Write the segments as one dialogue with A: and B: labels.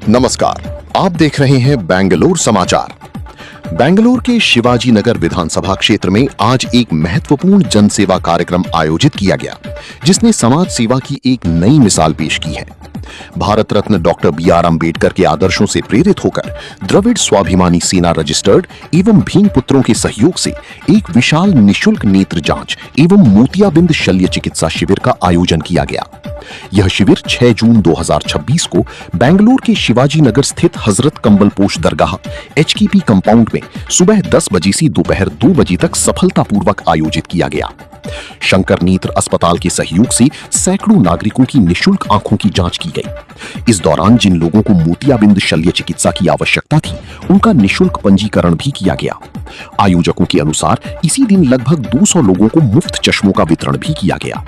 A: नमस्कार, आप देख रहे हैं बेंगलुरु समाचार। बेंगलुरु के शिवाजी नगर विधानसभा क्षेत्र में आज एक महत्वपूर्ण जनसेवा कार्यक्रम आयोजित किया गया, जिसने समाज सेवा की एक नई मिसाल पेश की है। Bharat Ratna doctor B R. अम्बेडकर के आदर्शों से प्रेरित होकर द्रविड़ स्वाभिमानी सेना रजिस्टर्ड एवं भीम पुत्रों के सहयोग से एक विशाल निशुल्क नेत्र जांच एवं मोतियाबिंद शल्य चिकित्सा शिविर का आयोजन किया गया। यह शिविर 6 जून 2026 को बेंगलुरु के शिवाजी नगर स्थित हजरत कम्बलपोश दरगाह HKP कंपाउंड में सुबह 10 बजे से दोपहर 2 बजे तक सफलतापूर्वक आयोजित किया गया। शंकर नेत्र अस्पताल के सहयोग से सैकड़ों नागरिकों की निशुल्क आंखों की जांच की गई। इस दौरान जिन लोगों को मोतियाबिंद शल्य चिकित्सा की आवश्यकता थी, उनका निशुल्क पंजीकरण भी किया गया। आयोजकों के अनुसार इसी दिन लगभग 200 लोगों को मुफ्त चश्मों का वितरण भी किया गया।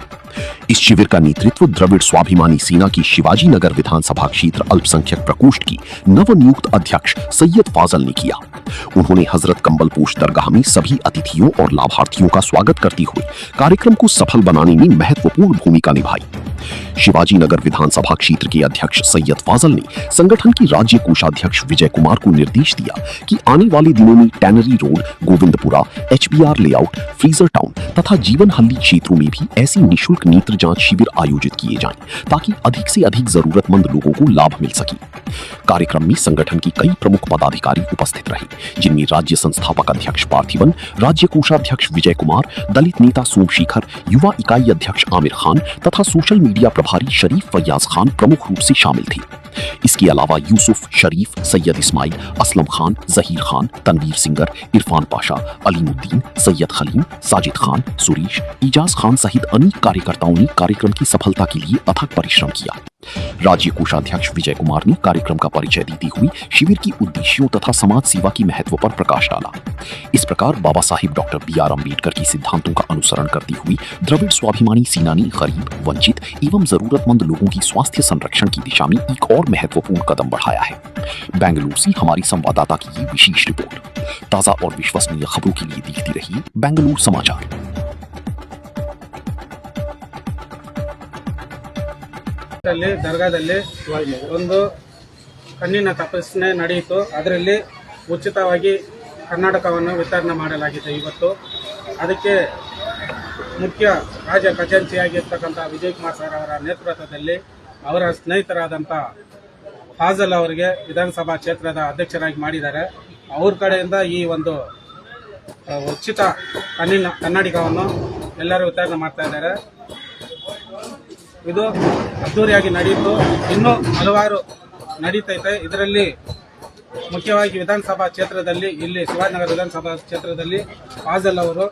A: इस शिविर का नेतृत्व द्रविड़ स्वाभिमानी सेना की शिवाजी नगर विधानसभा क्षेत्र अल्पसंख्यक प्रकोष्ठ की नवनियुक्त अध्यक्ष सैयद फाजल ने किया। उन्होंने हजरत कम्बलपोश दरगाह में सभी अतिथियों और लाभार्थियों का स्वागत करते हुए कार्यक्रम को सफल बनाने में महत्वपूर्ण भूमिका निभाई। शिवाजी नगर विधानसभा क्षेत्र के अध्यक्ष सैयद फाजल ने संगठन की राज्य कोषाध्यक्ष विजय कुमार को निर्देश दिया कि आने वाले दिनों में tannery road, Govindpura, HBR layout, freezer town तथा जीवन हल्ली क्षेत्रों में भी ऐसी निशुल्क नेत्र जांच शिविर आयोजित किए जाएं, ताकि अधिक से अधिक जरूरतमंद लोगों को लाभ मिल सके। कार्यक्रम में संगठन के कई प्रमुख पदाधिकारी उपस्थित रहे, जिनमें राज्य संस्थापक अध्यक्ष पार्थिवन, राज्य कोषाध्यक्ष विजय कुमार, दलित नेता सोमशेखर, युवा इकाई अध्यक्ष आमिर खान तथा सोशल मीडिया प्रभारी शरीफ फैयाज खान प्रमुख रूप से शामिल थे। इसके अलावा यूसुफ, शरीफ, सैयद इस्माइल, असलम खान, जहीर खान, तनवीर सिंगर, इरफान पाशा, अलीमुद्दीन, सैयद खलीम, साजिद खान, सुरेश, इजाज खान सहित अनेक कार्यकर्ताओं ने कार्यक्रम की सफलता के लिए अथक परिश्रम किया। राज्य कोषाध्यक्ष विजय कुमार ने कार्यक्रम का परिचय देते हुए शिविर की उद्देश्यों तथा समाज सेवा की महत्व पर प्रकाश डाला। इस प्रकार बाबा साहिब डॉक्टर बी.आर. अम्बेडकर के सिद्धांतों का अनुसरण करते हुए द्रविड़ स्वाभिमानी सेना ने गरीब, वंचित एवं जरूरतमंद लोगों की स्वास्थ्य संरक्षण की दिशा में एक और महत्वपूर्ण कदम बढ़ाया है। बेंगलुरु से हमारी संवाददाता की ये विशेष रिपोर्ट। ताजा और विश्वसनीय खबरों के लिए देखते रहिए बेंगलुरु समाचार।
B: ದರ್ಗಾದಲ್ಲಿ ಒಂದು ಕಣ್ಣಿನ ತಪಾಸಣೆ ನಡೆಯಿತು. ಅದರಲ್ಲಿ ಉಚಿತವಾಗಿ ಕನ್ನಡಕವನ್ನು ವಿತರಣೆ ಮಾಡಲಾಗಿದೆ. ಇವತ್ತು ಅದಕ್ಕೆ ಮುಖ್ಯ ರಾಜ್ಯ ಖಜಾಂಚಿಯಾಗಿರ್ತಕ್ಕಂಥ ವಿಜಯ್ ಕುಮಾರ್ ಸರ್ ಅವರ ನೇತೃತ್ವದಲ್ಲಿ ಅವರ ಸ್ನೇಹಿತರಾದಂಥ ಫಾಜಲ್ ಅವರಿಗೆ ವಿಧಾನಸಭಾ ಕ್ಷೇತ್ರದ ಅಧ್ಯಕ್ಷರಾಗಿ ಮಾಡಿದ್ದಾರೆ. ಅವ್ರ ಕಡೆಯಿಂದ ಈ ಒಂದು ಉಚಿತ ಕನ್ನಡಕವನ್ನು ಎಲ್ಲರೂ ವಿತರಣೆ ಮಾಡ್ತಾ ಇದ್ದಾರೆ. ಇದು ಅದ್ದೂರಿಯಾಗಿ ನಡೆಯಿತು. ಇನ್ನೂ ಹಲವಾರು ನಡೀತೈತೆ. ಇದರಲ್ಲಿ ಮುಖ್ಯವಾಗಿ ವಿಧಾನಸಭಾ ಕ್ಷೇತ್ರದಲ್ಲಿ, ಇಲ್ಲಿ ಶಿವಾಜಿನಗರ ವಿಧಾನಸಭಾ ಕ್ಷೇತ್ರದಲ್ಲಿ ಫಾಜಲ್ ಅವರು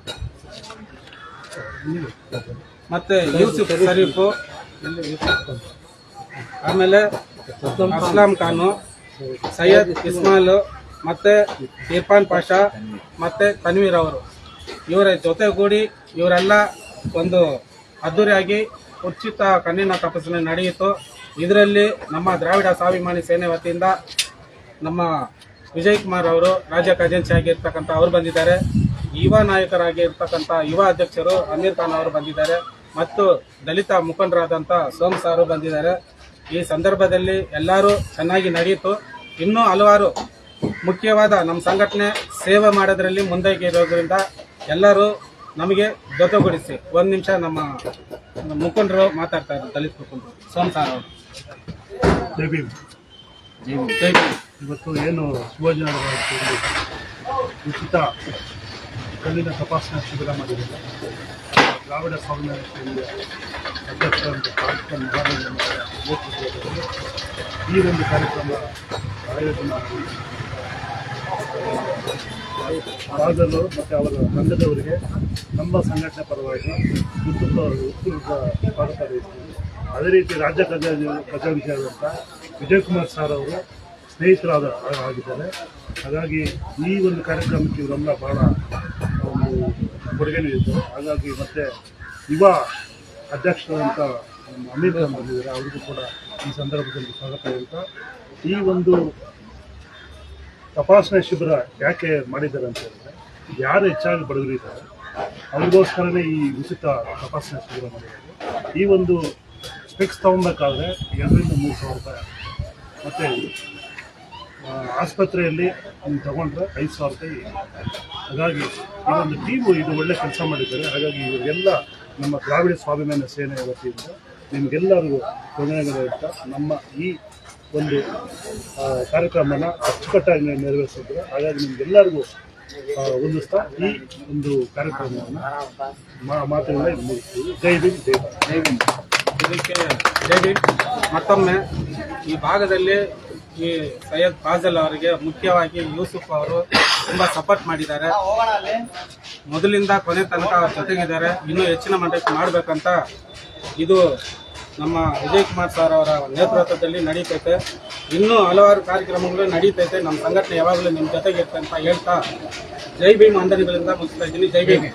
B: ಮತ್ತೆ ಯೂಸುಫ್ ಶರೀಫು, ಆಮೇಲೆ ಅಸ್ಲಾಂ ಖಾನು, ಸೈಯದ್ ಇಸ್ಮಾಯಿಲ್ ಮತ್ತೆ ಇರ್ಫಾನ್ ಪಾಷಾ ಮತ್ತೆ ತನ್ವೀರ್ ಅವರು, ಇವರ ಜೊತೆಗೂಡಿ ಇವರೆಲ್ಲ ಒಂದು ಅದ್ದೂರಿಯಾಗಿ ಉಚಿತ ಕಣ್ಣಿನ ತಪಾಸಣೆ ನಡೆಯಿತು. ಇದರಲ್ಲಿ ನಮ್ಮ ದ್ರಾವಿಡ ಸ್ವಾಭಿಮಾನಿ ಸೇನೆ ವತಿಯಿಂದ ನಮ್ಮ ವಿಜಯ್ ಕುಮಾರ್ ಅವರು ರಾಜ್ಯ ಖಜಾಂಚಿಯಾಗಿರ್ತಕ್ಕಂಥ ಅವರು ಬಂದಿದ್ದಾರೆ. ಯುವ ನಾಯಕರಾಗಿರ್ತಕ್ಕಂಥ ಯುವ ಅಧ್ಯಕ್ಷರು ಅಮೀರ್ ಖಾನ್ ಅವರು ಬಂದಿದ್ದಾರೆ ಮತ್ತು ದಲಿತ ಮುಖಂಡರಾದಂಥ ಸೋಮ್ ಸಾರು ಬಂದಿದ್ದಾರೆ. ಈ ಸಂದರ್ಭದಲ್ಲಿ ಎಲ್ಲರೂ ಚೆನ್ನಾಗಿ ನಡೆಯಿತು. ಇನ್ನೂ ಹಲವಾರು ಮುಖ್ಯವಾದ ನಮ್ಮ ಸಂಘಟನೆ ಸೇವೆ ಮಾಡೋದ್ರಲ್ಲಿ ಮುಂದೆ ಇರೋದ್ರಿಂದ ಎಲ್ಲರೂ ನಮಗೆ ಜೊತೆಗೂಡಿಸಿ. ಒಂದು ನಿಮಿಷ ನಮ್ಮ ಮುಖಂಡರು ಮಾತಾಡ್ತಾ ಇದ್ದಾರೆ, ದಲಿತ ಮುಖಂಡರು ಸೋಮ್ ಸಾರ್ ಅವರು.
C: ಇವತ್ತು ಏನು ಶಿವಾಜಿನಗರ ಉಚಿತ ಕಣ್ಣಿನ ತಪಾಸಣಾ ಶಿಬಿರ ಮಾಡಿದ್ದಾರೆ. ದ್ರಾವಿಡ ಸ್ವಾಭಿಮಾನಿ ಸೇನೆಯ ಅಧ್ಯಕ್ಷರಾದ ಪಾರ್ಟಿಕಲ್ ನೇತೃತ್ವದಲ್ಲಿ ಈ ಒಂದು ಕಾರ್ಯಕ್ರಮ ಆಯೋಜನೆ ಫಾಜಲ್ ಮತ್ತು ಅವರ ತಂಡದವರಿಗೆ ನಮ್ಮ ಸಂಘಟನೆ ಪರವಾಗಿ ಉತ್ತಮ ಸ್ವಾಗತ ಬಯಸ್ತೀವಿ. ಅದೇ ರೀತಿ ರಾಜ್ಯ ಖಜಾಂಚಿಯಾದಂಥ ವಿಜಯ್ ಕುಮಾರ್ ಸರ್ ಅವರು ಸ್ನೇಹಿತರಾಗಿದ್ದಾರೆ. ಹಾಗಾಗಿ ಈ ಒಂದು ಕಾರ್ಯಕ್ರಮಕ್ಕೆ ಇವರೆಲ್ಲ ಭಾಳ ಒಂದು ಕೊಡುಗೆ ನೀಡಿದ್ದಾರೆ. ಹಾಗಾಗಿ ಮತ್ತು ಯುವ ಅಧ್ಯಕ್ಷರಾದಂಥ ಅಮೀರ್ ಖಾನ್ ಬಂದಿದ್ದಾರೆ, ಅವರಿಗೂ ಕೂಡ ಈ ಸಂದರ್ಭದಲ್ಲಿ ಸ್ವಾಗತ ಹೇಳ್ತಾ, ಈ ಒಂದು ತಪಾಸಣೆ ಶಿಬಿರ ಯಾಕೆ ಮಾಡಿದ್ದಾರೆ ಅಂತ ಹೇಳಿದ್ರೆ, ಯಾರು ಹೆಚ್ಚಾಗಿ ಬಡವರಿದ್ದಾರೆ ಅವ್ರಿಗೋಸ್ಕರನೇ ಈ ಉಚಿತ ತಪಾಸಣೆ ಶಿಬಿರ ಮಾಡಿದ್ದಾರೆ. ಈ ಒಂದು ಸ್ಪೆಕ್ಸ್ ತೊಗೊಬೇಕಾದ್ರೆ 2,000 to 3,000 ರೂಪಾಯಿ ಮತ್ತು ಆಸ್ಪತ್ರೆಯಲ್ಲಿ ತಗೊಂಡ್ರೆ 5,000 ರೂಪಾಯಿ. ಹಾಗಾಗಿ ಇದೊಂದು ಟೀಮು ಇದು ಒಳ್ಳೆ ಕೆಲಸ ಮಾಡಿದ್ದಾರೆ. ಹಾಗಾಗಿ ಇವರಿಗೆಲ್ಲ ನಮ್ಮ ದ್ರಾವಿಡ ಸ್ವಾಭಿಮಾನ ಸೇನೆಯ ವತಿಯಿಂದ ನಿಮಗೆಲ್ಲರಿಗೂ ವಂದನೆಗಳಿಂದ ನಮ್ಮ ಈ ಒಂದು ಕಾರ್ಯಕ್ರಮನ ಅಚ್ಚುಕಟ್ಟಾಗಿ ನೆರವೇರಿಸಿದ್ರೆ. ಹಾಗಾಗಿ ನಿಮಗೆಲ್ಲರಿಗೂ ಹೊಂದಿಸ್ತಾ ಈ ಒಂದು ಕಾರ್ಯಕ್ರಮವನ್ನು ಮಾತುಗಳನ್ನ ಇದು ಮುಗಿಸ್ತೀವಿ. ಜೈ ಭೀಮ್, ಜೈ ಭಾರತ್.
B: ಜೈ ಭೀಮ್. ಇದಕ್ಕೆ ಜೈ ಭೀಮ್. ಮತ್ತೊಮ್ಮೆ ಈ ಭಾಗದಲ್ಲಿ ಈ ಸೈಯದ್ ಫಾಜಲ್ ಅವರಿಗೆ ಮುಖ್ಯವಾಗಿ ಯೂಸುಫ್ ಅವರು ತುಂಬ ಸಪೋರ್ಟ್ ಮಾಡಿದ್ದಾರೆ. ಮೊದಲಿಂದ ಕೊನೆ ತನಕ ಅವ್ರ ಜೊತೆಗಿದ್ದಾರೆ. ಇನ್ನೂ ಹೆಚ್ಚಿನ ಮಟ್ಟಕ್ಕೆ ಮಾಡಬೇಕಂತ ಇದು ನಮ್ಮ ವಿಜಯ್ ಕುಮಾರ್ ಸರ್ ಅವರ ನೇತೃತ್ವದಲ್ಲಿ ನಡೀತೈತೆ. ಇನ್ನೂ ಹಲವಾರು ಕಾರ್ಯಕ್ರಮಗಳು ನಡೀತೈತೆ. ನಮ್ಮ ಸಂಘಟನೆ ಯಾವಾಗಲೂ ನಿಮ್ಮ ಜೊತೆಗಿರುತ್ತೆ ಅಂತ ಹೇಳ್ತಾ ಜೈ ಭೀಮ್ ವಂದನೆಗಳಿಂದ ಮುಗಿಸ್ತಾ ಇದ್ದೀನಿ. ಜೈ ಭೀಮ್.